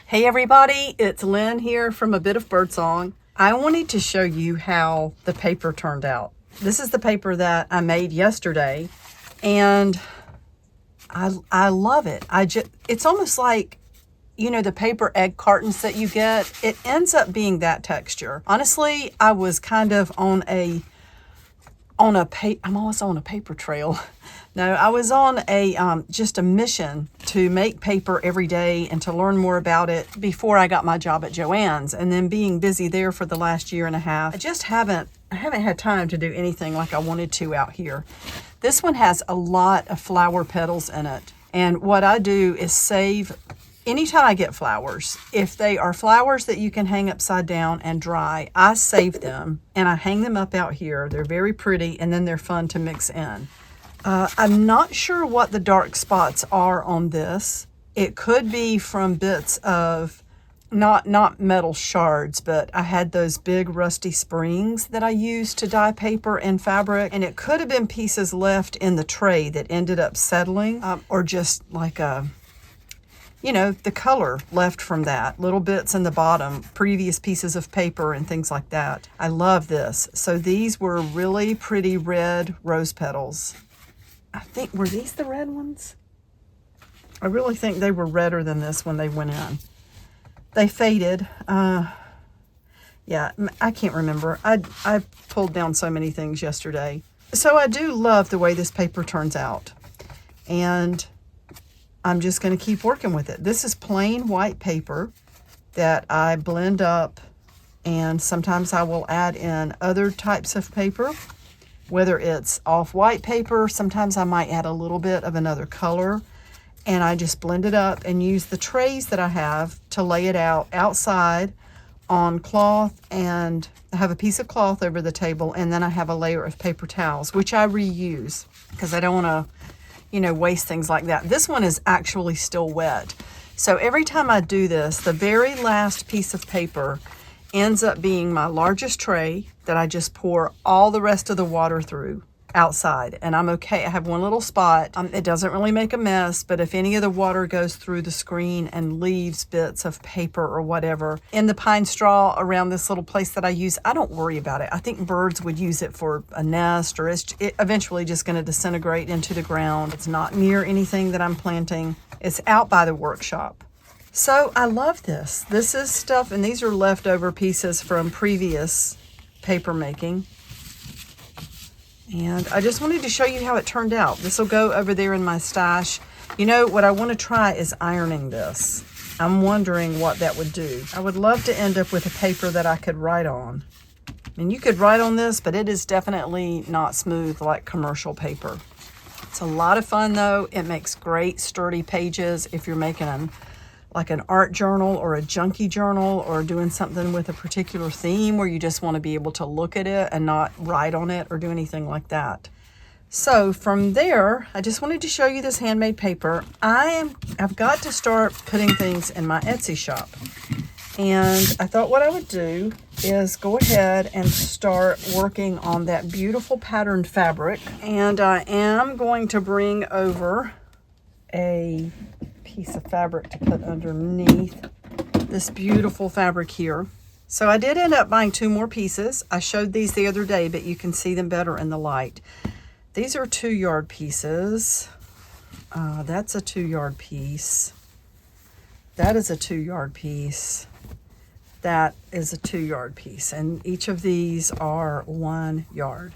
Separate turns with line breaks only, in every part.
Hey everybody, it's Lynn here from A Bit of Birdsong. I wanted to show you how the paper turned out. This is the paper that I made yesterday, and I love it. It's almost like, you know, the paper egg cartons that you get. It ends up being that texture. Honestly, I was kind of I'm almost on a paper trail. No, I was on just a mission to make paper every day and to learn more about it before I got my job at Joann's. And then being busy there for the last year and a half, I haven't had time to do anything like I wanted to out here. This one has a lot of flower petals in it. And what I do is save, anytime I get flowers, if they are flowers that you can hang upside down and dry, I save them and I hang them up out here. They're very pretty, and then they're fun to mix in. I'm not sure what the dark spots are on this. It could be from bits of, not metal shards, but I had those big rusty springs that I used to dye paper and fabric, and it could have been pieces left in the tray that ended up settling, or just like you know, the color left from that, little bits in the bottom, previous pieces of paper and things like that. I love this. So these were really pretty red rose petals. I think, were these the red ones? I really think they were redder than this when they went in. They faded. Yeah, I can't remember. I pulled down so many things yesterday. So I do love the way this paper turns out. And I'm just going to keep working with it. This is plain white paper that I blend up, and sometimes I will add in other types of paper, whether it's off-white paper. Sometimes I might add a little bit of another color, and I just blend it up and use the trays that I have to lay it out outside on cloth, and I have a piece of cloth over the table, and then I have a layer of paper towels, which I reuse because I don't want to, you know, waste things like that. This one is actually still wet. So every time I do this, the very last piece of paper ends up being my largest tray that I just pour all the rest of the water through outside, and I'm okay. I have one little spot. It doesn't really make a mess, but if any of the water goes through the screen and leaves bits of paper or whatever in the pine straw around this little place that I use, I don't worry about it. I think birds would use it for a nest, or it's eventually just going to disintegrate into the ground. It's not near anything that I'm planting. It's out by the workshop. So I love this. This is stuff, and these are leftover pieces from previous paper making. And I just wanted to show you how it turned out. This will go over there in my stash. You know, what I want to try is ironing this. I'm wondering what that would do. I would love to end up with a paper that I could write on. I mean, you could write on this, but it is definitely not smooth like commercial paper. It's a lot of fun though. It makes great sturdy pages if you're making like an art journal or a junkie journal, or doing something with a particular theme where you just want to be able to look at it and not write on it or do anything like that. So from there, I just wanted to show you this handmade paper. I've got to start putting things in my Etsy shop. And I thought what I would do is go ahead and start working on that beautiful patterned fabric. And I am going to bring over a piece of fabric to put underneath this beautiful fabric here. So I did end up buying 2 more pieces. I showed these the other day, but you can see them better in the light. These are 2-yard pieces. That's a 2-yard piece. That is a 2-yard piece. That is a 2-yard piece. And each of these are 1 yard.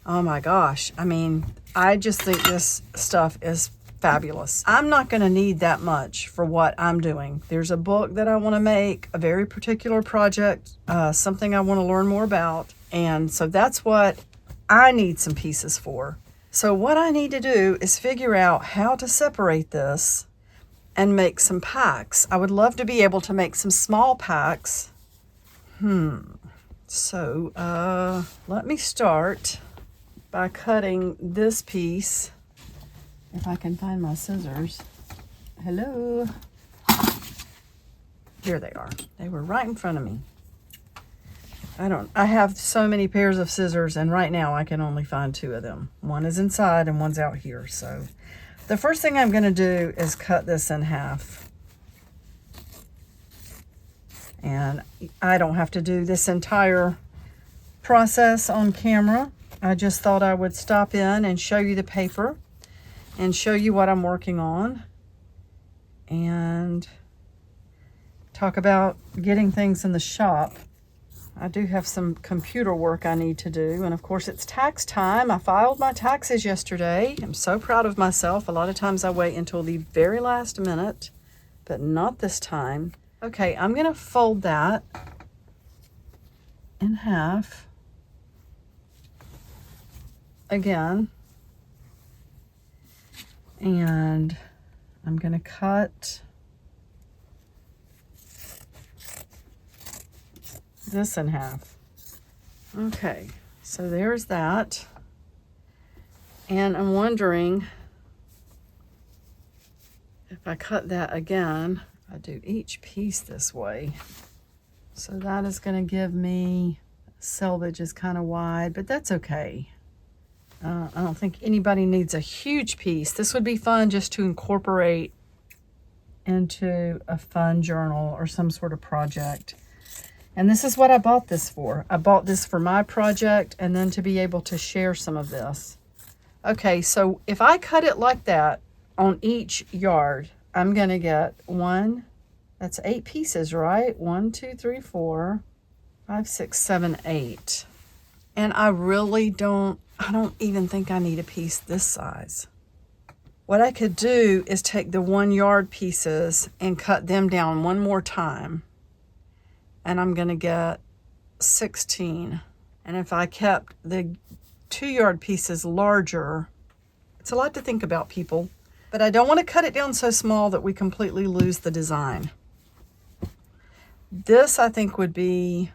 Oh my gosh. I mean, I just think this stuff is fabulous. I'm not going to need that much for what I'm doing. There's a book that I want to make, a very particular project, something I want to learn more about. And so that's what I need some pieces for. So what I need to do is figure out how to separate this and make some packs. I would love to be able to make some small packs. So let me start by cutting this piece. If I can find my scissors. Hello. Here they are. They were right in front of me. I have so many pairs of scissors, and right now I can only find 2 of them. One is inside and one's out here. So the first thing I'm going to do is cut this in half. And I don't have to do this entire process on camera. I just thought I would stop in and show you the paper and show you what I'm working on and talk about getting things in the shop. I do have some computer work I need to do, and of course it's tax time. I filed my taxes yesterday. I'm so proud of myself. A lot of times I wait until the very last minute, but not this time. Okay, I'm gonna fold that in half again, and I'm gonna cut this in half. Okay, so there's that. And I'm wondering if I cut that again, I do each piece this way. So that is going to give me, selvage is kind of wide, but that's okay. I don't think anybody needs a huge piece. This would be fun just to incorporate into a fun journal or some sort of project. And this is what I bought this for. I bought this for my project and then to be able to share some of this. Okay, so if I cut it like that on each yard, I'm gonna get that's 8 pieces, right? 1, 2, 3, 4, 5, 6, 7, 8. And I don't even think I need a piece this size. What I could do is take the 1 yard pieces and cut them down one more time. And I'm gonna get 16. And if I kept the 2 yard pieces larger, it's a lot to think about, people, but I don't want to cut it down so small that we completely lose the design. This I think would be,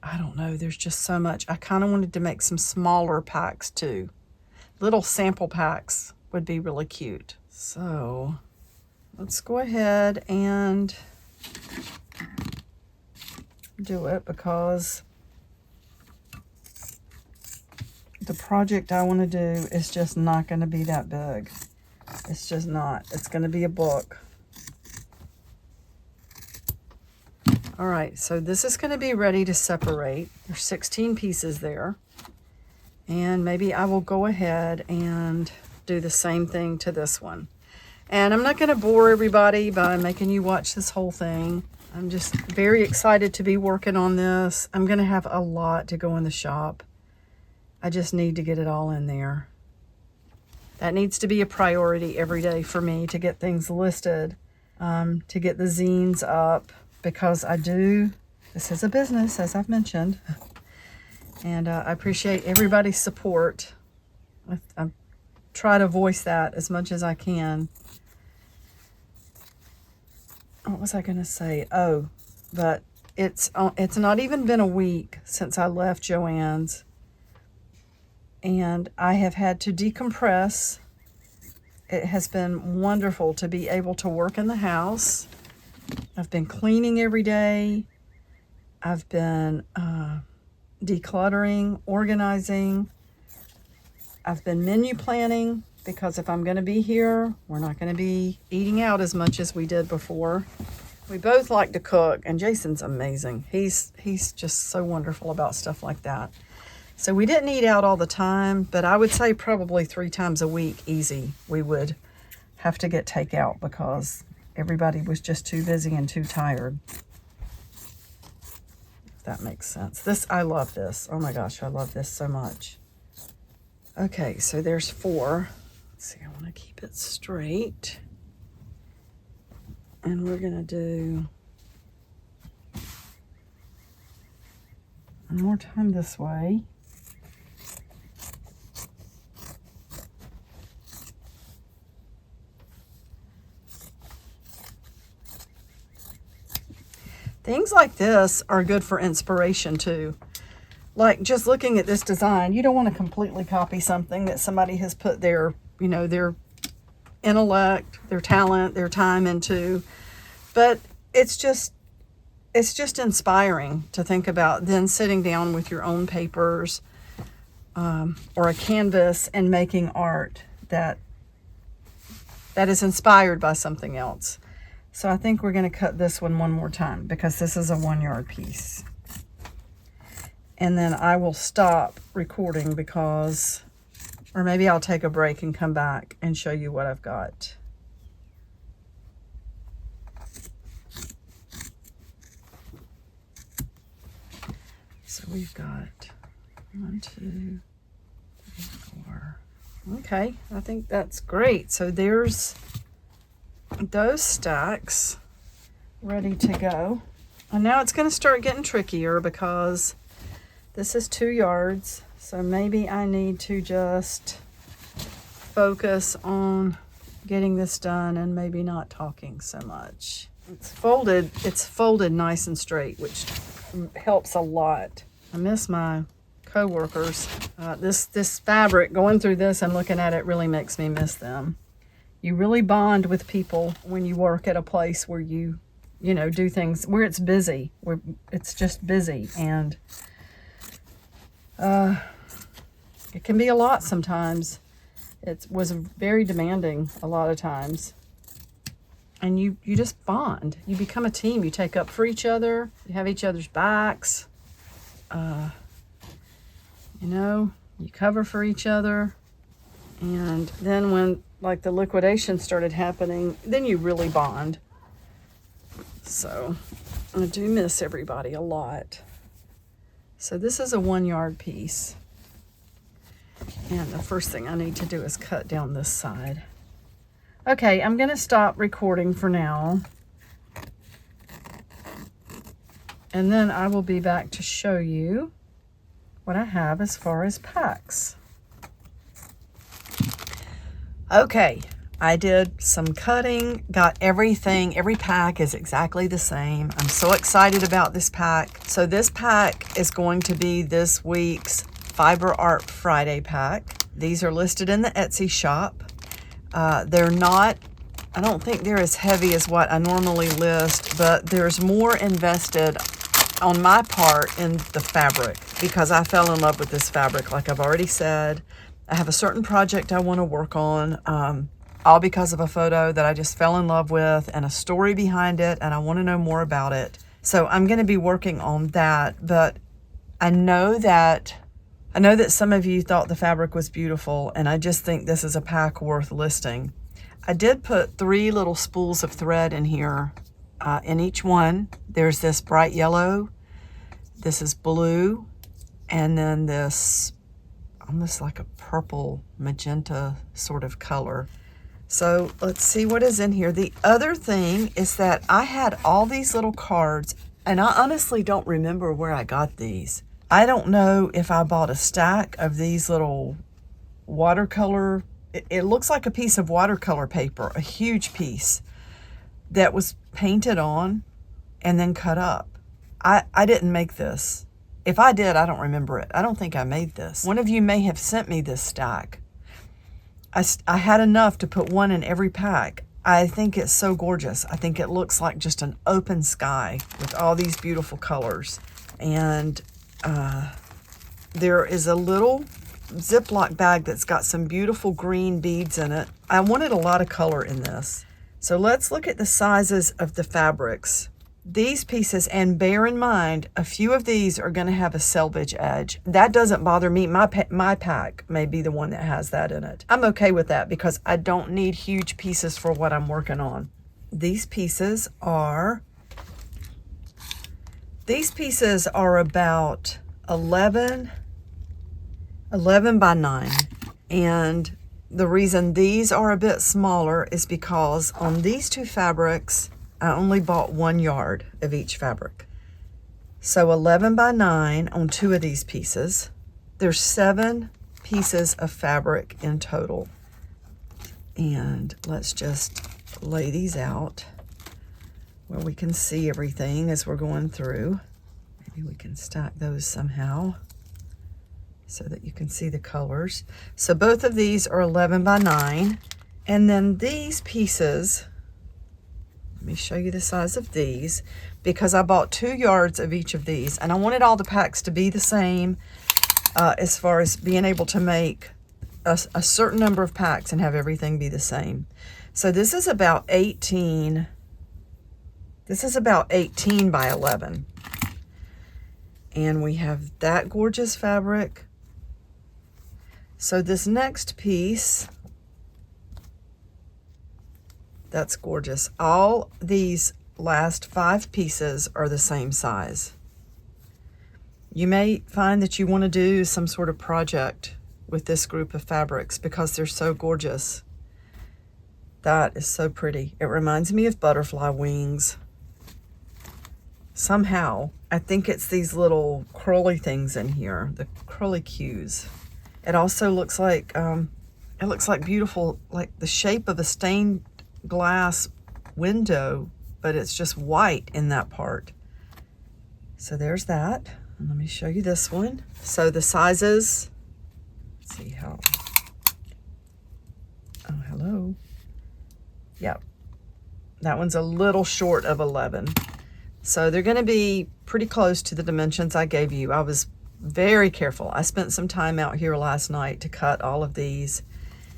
I don't know, there's just so much. I kind of wanted to make some smaller packs too. Little sample packs would be really cute. So let's go ahead and do it, because the project I want to do is just not going to be that big. It's just not. It's going to be a book. All right, so this is going to be ready to separate. There's 16 pieces there. And maybe I will go ahead and do the same thing to this one. And I'm not going to bore everybody by making you watch this whole thing. I'm just very excited to be working on this. I'm going to have a lot to go in the shop. I just need to get it all in there. That needs to be a priority every day for me, to get things listed, to get the zines up, because this is a business, as I've mentioned. And I appreciate everybody's support. I try to voice that as much as I can. What was I going to say? Oh, but it's not even been a week since I left Joann's. And I have had to decompress. It has been wonderful to be able to work in the house. I've been cleaning every day. I've been decluttering, organizing. I've been menu planning, because if I'm going to be here, we're not going to be eating out as much as we did before. We both like to cook, and Jason's amazing. He's just so wonderful about stuff like that. So we didn't eat out all the time, but I would say probably 3 times a week, easy, we would have to get takeout, because everybody was just too busy and too tired. If that makes sense. I love this. Oh my gosh, I love this so much. Okay, so there's 4. Let's see, I want to keep it straight. And we're going to do one more time this way. Things like this are good for inspiration too. Like just looking at this design, you don't want to completely copy something that somebody has put their intellect, their talent, their time into. But it's just inspiring to think about then sitting down with your own papers or a canvas and making art that is inspired by something else. So I think we're going to cut this one more time because this is a 1 yard piece. And then I will stop recording because, or maybe I'll take a break and come back and show you what I've got. So we've got 1, 2, 3, 4. Okay, I think that's great. So there's those stacks ready to go. And now it's going to start getting trickier because this is 2 yards. So maybe I need to just focus on getting this done and maybe not talking so much. It's folded nice and straight, which helps a lot. I miss my co-workers. This fabric, going through this and looking at it really makes me miss them. You really bond with people when you work at a place where you know, do things where it's busy, where it's just busy, and it can be a lot sometimes. It was very demanding a lot of times. And you just bond. You become a team. You take up for each other. You have each other's backs. You know, you cover for each other. And then when like the liquidation started happening, then you really bond. So I do miss everybody a lot. So this is a 1 yard piece. And the first thing I need to do is cut down this side. Okay, I'm going to stop recording for now. And then I will be back to show you what I have as far as packs. Okay, I did some cutting, got everything. Every pack is exactly the same. I'm so excited about this pack. So this pack is going to be this week's Fiber Art Friday pack. These are listed in the Etsy shop. They're not, I don't think they're as heavy as what I normally list, but there's more invested on my part in the fabric because I fell in love with this fabric. Like I've already said, I have a certain project I want to work on, all because of a photo that I just fell in love with and a story behind it, and I want to know more about it. So I'm going to be working on that, but I know that some of you thought the fabric was beautiful, and I just think this is a pack worth listing. I did put 3 little spools of thread in here. In each one, there's this bright yellow, this is blue, and then this almost like a purple magenta sort of color. So let's see what is in here. The other thing is that I had all these little cards, and I honestly don't remember where I got these. I don't know if I bought a stack of these little watercolor. It looks like a piece of watercolor paper, a huge piece that was painted on and then cut up. I didn't make this. If I did, I don't remember it. I don't think I made this. One of you may have sent me this stack. I had enough to put one in every pack. I think it's so gorgeous. I think it looks like just an open sky with all these beautiful colors. And there is a little Ziploc bag that's got some beautiful green beads in it. I wanted a lot of color in this. So let's look at the sizes of the fabrics. These pieces, and bear in mind, a few of these are going to have a selvage edge. That doesn't bother me. My pack may be the one that has that in it. I'm okay with that because I don't need huge pieces for what I'm working on. These pieces are about 11 by 9. And the reason these are a bit smaller is because on these 2 fabrics, I only bought 1 yard of each fabric. So 11 by 9 on 2 of these pieces. There's 7 pieces of fabric in total. And let's just lay these out where we can see everything as we're going through. Maybe we can stack those somehow so that you can see the colors. So both of these are 11 by 9. And then these pieces, let me show you the size of these, because I bought 2 yards of each of these, and I wanted all the packs to be the same as far as being able to make a certain number of packs and have everything be the same. So this is about 18 This is about 18 by 11. And we have that gorgeous fabric. So this next piece, that's gorgeous. All these last 5 pieces are the same size. You may find that you want to do some sort of project with this group of fabrics because they're so gorgeous. That is so pretty. It reminds me of butterfly wings. Somehow, I think it's these little curly things in here, the curlicues. It also looks like, beautiful, like the shape of a stained glass window, but it's just white in that part. So there's that. And let me show you this one. So the sizes, let's see how, oh, hello. Yep, that one's a little short of 11. So they're gonna be pretty close to the dimensions I gave you. I was very careful. I spent some time out here last night to cut all of these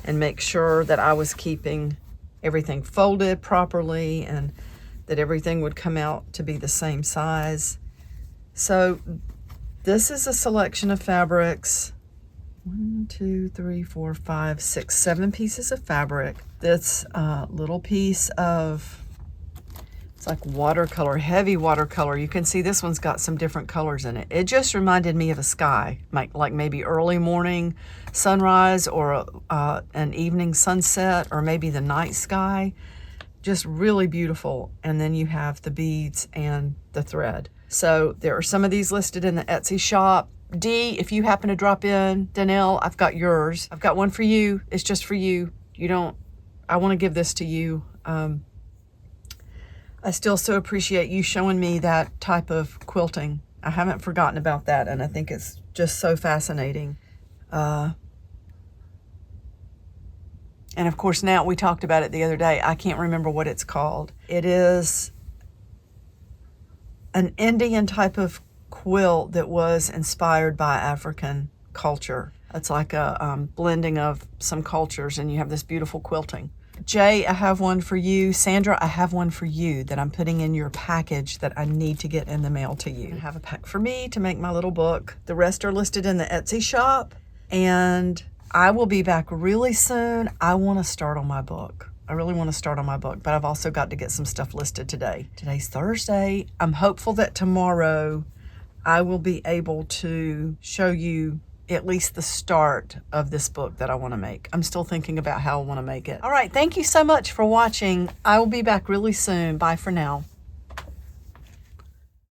and make sure that I was keeping everything folded properly and that everything would come out to be the same size. So this is a selection of fabrics. 1, 2, 3, 4, 5, 6, 7 pieces of fabric. This little piece of, it's like watercolor, heavy watercolor. You can see this one's got some different colors in it. It just reminded me of a sky, like maybe early morning sunrise or an evening sunset, or maybe the night sky. Just really beautiful. And then you have the beads and the thread. So there are some of these listed in the Etsy shop. Dee, if you happen to drop in, Danelle, I've got yours. I've got one for you. It's just for you. I want to give this to you. I still so appreciate you showing me that type of quilting. I haven't forgotten about that, and I think it's just so fascinating. And of course, now we talked about it the other day. I can't remember what it's called. It is an Indian type of quilt that was inspired by African culture. It's like a blending of some cultures, and you have this beautiful quilting. Jay, I have one for you. Sandra, I have one for you that I'm putting in your package that I need to get in the mail to you. I have a pack for me to make my little book. The rest are listed in the Etsy shop, and I will be back really soon. I want to start on my book. I really want to start on my book, but I've also got to get some stuff listed today. Today's Thursday. I'm hopeful that tomorrow I will be able to show you at least the start of this book that I want to make. I'm still thinking about how I want to make it. All right, thank you so much for watching. I will be back really soon. Bye for now.